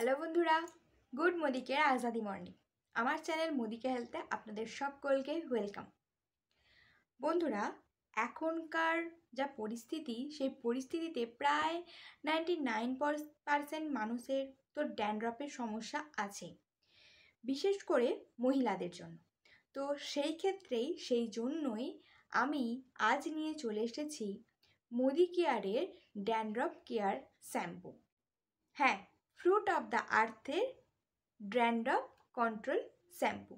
Hello বন্ধুরা, good মোদিকের Azadi morning. আমার channel মোদিকে হেলথে আপনাদের সকলকে ওয়েলকাম। বন্ধুরা, এখনকার যা পরিস্থিতি, সেই পরিস্থিতিতে প্রায় 99% মানুষের তো ড্যান্ড্রফের সমস্যা আছে, বিশেষ করে মহিলাদের জন্য। তো সেই জন্যই আমি আজ নিয়ে চলে এসেছি মোদি কেয়ারের ড্যান্ড্রফ কেয়ার শ্যাম্পু। হ্যাঁ, ফ্রুট অফ দ্য আর্থের ড্যান্ড্রফ কন্ট্রোল শ্যাম্পু।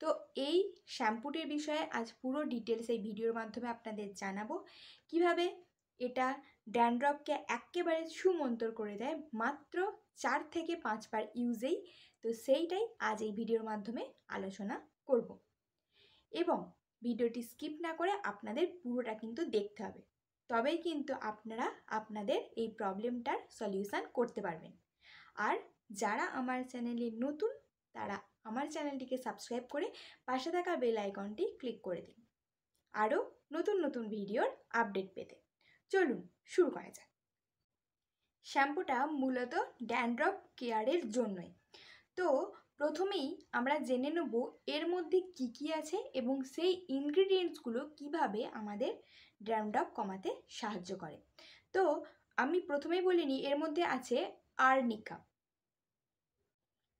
তো এই শ্যাম্পুটির বিষয়ে আজ পুরো ডিটেলস এই ভিডিওর মাধ্যমে আপনাদের জানাবো, কিভাবে এটা ড্যান্ড্রফকে একেবারে সুমন্তর করে দেয় মাত্র 4 থেকে 5 বার ইউজেই। তো সেইটাই আজ এই ভিডিওর মাধ্যমে আলোচনা করব, এবং ভিডিওটি স্কিপ না করে আপনাদের পুরোটা কিন্তু দেখতে হবে, তবেই কিন্তু আপনারা আপনাদের এই প্রবলেমটার সলিউশন করতে পারবেন। আর যারা আমার চ্যানেলে নতুন, তারা আমার চ্যানেলটিকে সাবস্ক্রাইব করে পাশে থাকা বেল আইকনটি ক্লিক করে দিন আরও নতুন নতুন ভিডিওর আপডেট পেতে। চলুন শুরু করা যাক। শ্যাম্পুটা মূলত ড্যান্ড্রফ কেয়ারের জন্যই। তো প্রথমেই আমরা জেনে নেব এর মধ্যে কি কি আছে এবং সেই ইনগ্রিডিয়েন্টসগুলো কিভাবে আমাদের ড্যান্ড্রফ কমাতে সাহায্য করে। তো আমি প্রথমেই বলিনি, এর মধ্যে আছে আর্নিকা।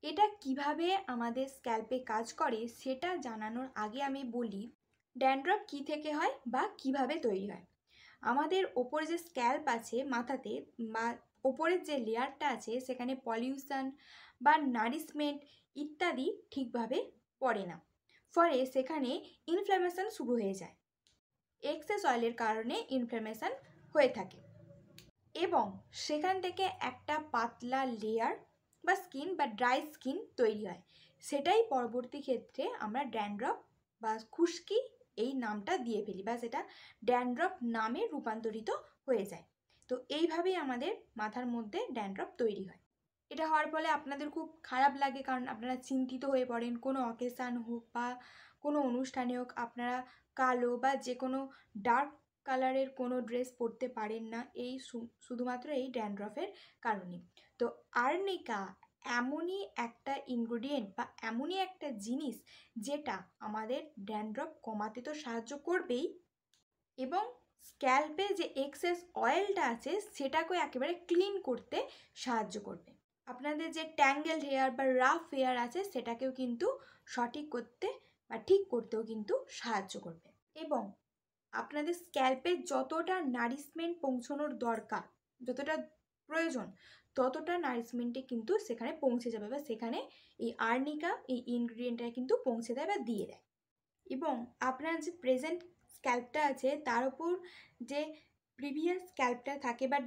এটা কিভাবে আমাদের স্ক্যাল্পে কাজ করে সেটা জানানোর আগে আমি বলি ড্যান্ড্রফ কী থেকে হয় বা কিভাবে তৈরি হয়। আমাদের ওপর যে স্ক্যাল্প আছে মাথাতে, বা ওপরের যে লেয়ারটা আছে, সেখানে পলিউশন বা নারিশমেন্ট ইত্যাদি ঠিকভাবে পড়ে না, ফলে সেখানে ইনফ্ল্যামেশন শুরু হয়ে যায়। এক্সেস অয়েলের কারণে ইনফ্ল্যামেশন হয়ে থাকে এবং সেখান থেকে একটা পাতলা লেয়ার বা স্কিন বা ড্রাই স্কিন তৈরি হয়। সেটাই পরবর্তী ক্ষেত্রে আমরা ড্যান্ড্রফ বা খুশকি এই নামটা দিয়ে ফেলি, বা সেটা ড্যান্ড্রফ নামে রূপান্তরিত হয়ে যায়। তো এইভাবেই আমাদের মাথার মধ্যে ড্যান্ড্রফ তৈরি হয়। এটা হওয়ার ফলে আপনাদের খুব খারাপ লাগে, কারণ আপনারা চিন্তিত হয়ে পড়েন। কোনো অকেশান হোক বা কোনো অনুষ্ঠানে হোক, আপনারা কালো বা যে কোনো ডার্ক কালারের কোনো ড্রেস পরতে পারেন না, এই শুধুমাত্র এই ড্যান্ড্রফের কারণে। তো আর্নিকা এমনই একটা ইনগ্রেডিয়েন্ট বা এমনই একটা জিনিস যেটা আমাদের ড্যান্ড্রফ কমাতে তো সাহায্য করবেই, এবং স্ক্যাল্পে যে এক্সেস অয়েলটা আছে সেটাকে একেবারে ক্লিন করতে সাহায্য করবে। আপনাদের যে ট্যাঙ্গেল হেয়ার বা রাফ হেয়ার আছে সেটাকেও কিন্তু সঠিক করতে বা ঠিক করতেও কিন্তু সাহায্য করবে, এবং আপনাদের স্ক্যাল্পে যতটা নারিশমেন্ট পৌঁছানোর দরকার, যতটা প্রয়োজন, ততটা নারিশমেন্টে কিন্তু সেখানে পৌঁছে যাবে, বা সেখানে এই আর্নিকা এই ইনগ্রিডিয়েন্টটা কিন্তু পৌঁছে দেয় বা দিয়ে দেয়। এবং আপনার যে প্রেজেন্ট স্ক্যাল্পটা আছে তার উপর যে প্রিভিয়াস স্ক্যাল্পটা থাকে বা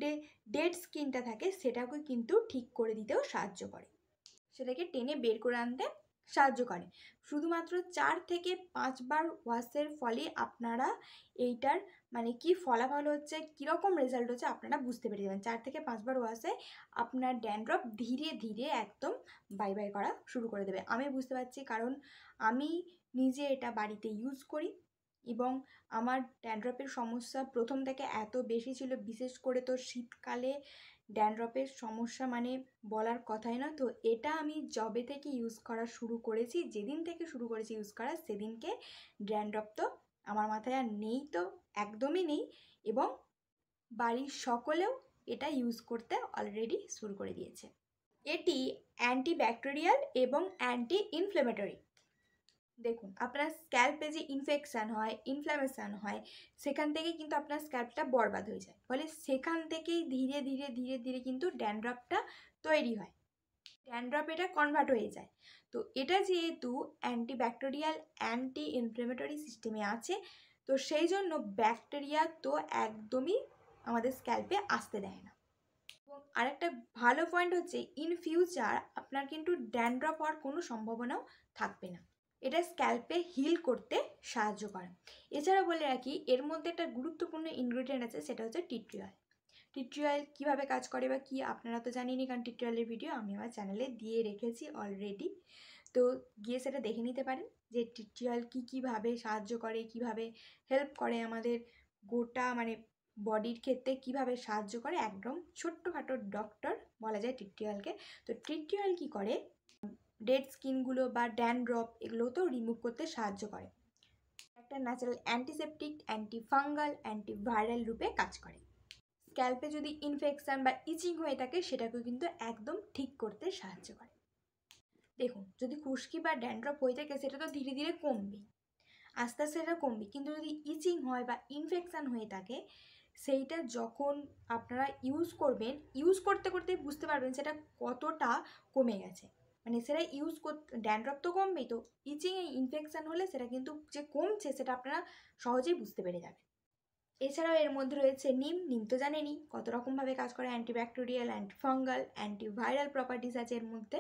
ডেড স্কিনটা থাকে, সেটাকে কিন্তু ঠিক করে দিতেও সাহায্য করে, সেটাকে টেনে বের করে আনতে সাহায্য করে। শুধুমাত্র 4 থেকে 5 বার ওয়াশের ফলে আপনারা এইটার মানে কি ফলাফল হচ্ছে, কীরকম রেজাল্ট হচ্ছে আপনারা বুঝতে পেরে যাবেন। 4 থেকে 5 বার ওয়াশে আপনার ড্যান্ড্রফ ধীরে ধীরে একদম বাই বাই করা শুরু করে দেবে। আমি বুঝতে পারছি, কারণ আমি নিজে এটা বাড়িতে ইউজ করি, এবং আমার ড্যান্ড্রফের সমস্যা প্রথম থেকে এত বেশি ছিল, বিশেষ করে তো শীতকালে ড্যান্ড্রফের সমস্যা মানে বলার কথাই না। তো এটা আমি যবে থেকে ইউজ করা শুরু করেছি, যেদিন থেকে শুরু করেছি ইউজ করা, সেদিনকে ড্যান্ড্রফ তো আমার মাথায় আর নেই, তো একদমই নেই। এবং বাড়ির সকলেও এটা ইউজ করতে অলরেডি শুরু করে দিয়েছে। এটি অ্যান্টিব্যাকটেরিয়াল এবং অ্যান্টি ইনফ্লেমেটরি। দেখুন, আপনার স্ক্যাল্পে যে ইনফেকশান হয়, ইনফ্ল্যামেশান হয়, সেখান থেকে কিন্তু আপনার স্ক্যাল্পটা বরবাদ হয়ে যায়, ফলে সেখান থেকেই ধীরে ধীরে ধীরে ধীরে কিন্তু ড্যান্ড্রফটা তৈরি হয়, ড্যান্ড্রফ এটা কনভার্ট হয়ে যায়। তো এটা যেহেতু অ্যান্টিব্যাকটেরিয়াল অ্যান্টি ইনফ্লেমেটরি সিস্টেমে আছে, তো সেই জন্য ব্যাকটেরিয়া তো একদমই আমাদের স্ক্যাল্পে আসতে দেয় না। এবং আরেকটা ভালো পয়েন্ট হচ্ছে, ইন ফিউচার আপনার কিন্তু ড্যান্ড্রফ হওয়ার কোনো সম্ভাবনাও থাকবে না। এটা স্ক্যাল্পে হিল করতে সাহায্য করে। এছাড়া বলে রাখি, এর মধ্যে একটা গুরুত্বপূর্ণ ইনগ্রেডিয়েন্ট আছে, সেটা হচ্ছে tea tree oil. Tea tree oil কীভাবে কাজ করে বা কী আপনারা তো জানেনই, কারণ টি ট্রি অয়েলের ভিডিও আমি আমার চ্যানেলে দিয়ে রেখেছি অলরেডি। তো গিয়ে সেটা দেখে নিতে পারেন যে টি ট্রি অয়েল কীভাবে সাহায্য করে, কীভাবে হেল্প করে আমাদের গোটা মানে বডির ক্ষেত্রে কিভাবে সাহায্য করে, একদম ছোট্টখাটো ডক্টর বলা যায় ট্রিটি অয়েলকে। তো ট্রিটি অয়েল কী করে, ডেড স্কিনগুলো বা ড্যান্ড্রফ এগুলোতেও রিমুভ করতে সাহায্য করে। একটা ন্যাচারাল অ্যান্টিসেপটিক, অ্যান্টিফাঙ্গাল, অ্যান্টিভাইরাল রূপে কাজ করে। স্ক্যাল্পে যদি ইনফেকশান বা ইচিং হয়ে থাকে সেটাকেও কিন্তু একদম ঠিক করতে সাহায্য করে। দেখুন, যদি খুশকি বা ড্যান্ড্রফ হয়ে থাকে সেটা তো ধীরে ধীরে কমবে, আস্তে আস্তে সেটা কমবে, কিন্তু যদি ইচিং হয় বা ইনফেকশান হয়ে থাকে সেইটা যখন আপনারা ইউজ করবেন, ইউজ করতে করতেই বুঝতে পারবেন সেটা কতটা কমে গেছে। মানে সেটা ইউজ করতে, ড্যান্ড্রফ তো কমবেই, তো ইচিংয়ে ইনফেকশান হলে সেটা কিন্তু যে কমছে সেটা আপনারা সহজেই বুঝতে পেরে যাবেন। এছাড়াও এর মধ্যে রয়েছে নিম। নিম তো জানেনই কত রকমভাবে কাজ করে, অ্যান্টিব্যাকটেরিয়াল, অ্যান্টিফাঙ্গাল, অ্যান্টিভাইরাল প্রপার্টিস আছে এর মধ্যে।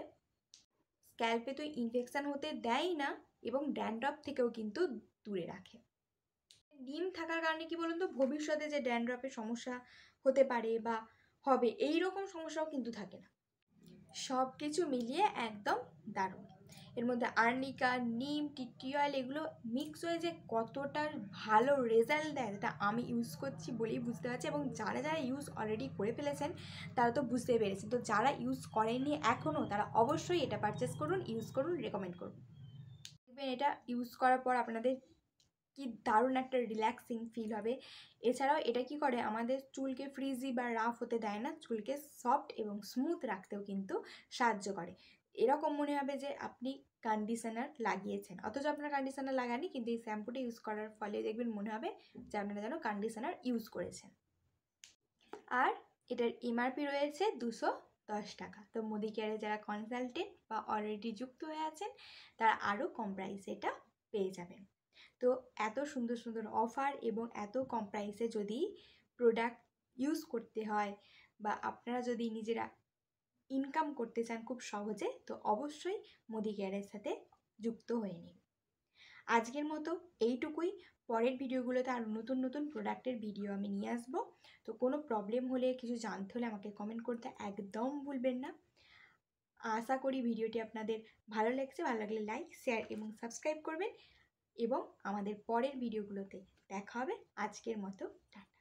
স্ক্যাল্পে তো ইনফেকশান হতে দেয়ই না এবং ড্যান্ড্রফ থেকেও কিন্তু দূরে রাখে। নিম থাকার কারণে কি বলুন তো, ভবিষ্যতে যে ড্যান্ড্রফের সমস্যা হতে পারে বা হবে এই রকম সমস্যাও কিন্তু থাকে না। সব কিছু মিলিয়ে একদম দারুণ। এর মধ্যে আর্নিকা, নিম, টিটি অয়েল এগুলো মিক্স হয়ে যে কতটা ভালো রেজাল্ট দেয় সেটা আমি ইউজ করছি বলেই বুঝতে পারছি, এবং যারা যারা ইউজ অলরেডি করে ফেলেছেন তারা তো বুঝতেই পেরেছেন। তো যারা ইউজ করেননি এখনও তারা অবশ্যই এটা পারচেস করুন, ইউজ করুন, রেকমেন্ড করুন। দেখবেন এটা ইউজ করার পর আপনাদের কি দারুণ একটা রিল্যাক্সিং ফিল হবে। এছাড়াও এটা কি করে, আমাদের চুলকে ফ্রিজি বা রাফ হতে দেয় না, চুলকে সফট এবং স্মুথ রাখতেও কিন্তু সাহায্য করে। এরকম মনে হবে যে আপনি কন্ডিশনার লাগিয়েছেন, অথচ আপনার কন্ডিশনার লাগাননি, কিন্তু এই শ্যাম্পুটা ইউজ করার ফলে দেখবেন মনে হবে যে আপনারা যেন কন্ডিশনার ইউজ করেছেন। আর এটার এমআরপি রয়েছে 210 টাকা। তো মোদি কেয়ারে যারা কনসালটেন্ট বা অলরেডি যুক্ত হয়ে আছেন তারা আরও কম প্রাইসে এটা পেয়ে যাবেন। তো এত সুন্দর সুন্দর অফার এবং এত কম প্রাইসে যদি প্রোডাক্ট ইউজ করতে হয় বা আপনারা যদি নিজেরা ইনকাম করতে চান খুব সহজে, তো অবশ্যই মোদি কেয়ারের সাথে যুক্ত হয়ে নিন। আজকের মতো এইটুকুই। পরের ভিডিওগুলোতে আরও নতুন নতুন প্রোডাক্টের ভিডিও আমি নিয়ে আসবো। তো কোনো প্রবলেম হলে, কিছু জানতে হলে আমাকে কমেন্ট করতে একদম ভুলবেন না। আশা করি ভিডিওটি আপনাদের ভালো লাগছে, ভালো লাগলে লাইক, শেয়ার এবং সাবস্ক্রাইব করবেন, এবং আমাদের পরের ভিডিওগুলোতে দেখা হবে। আজকের মতো টাটা।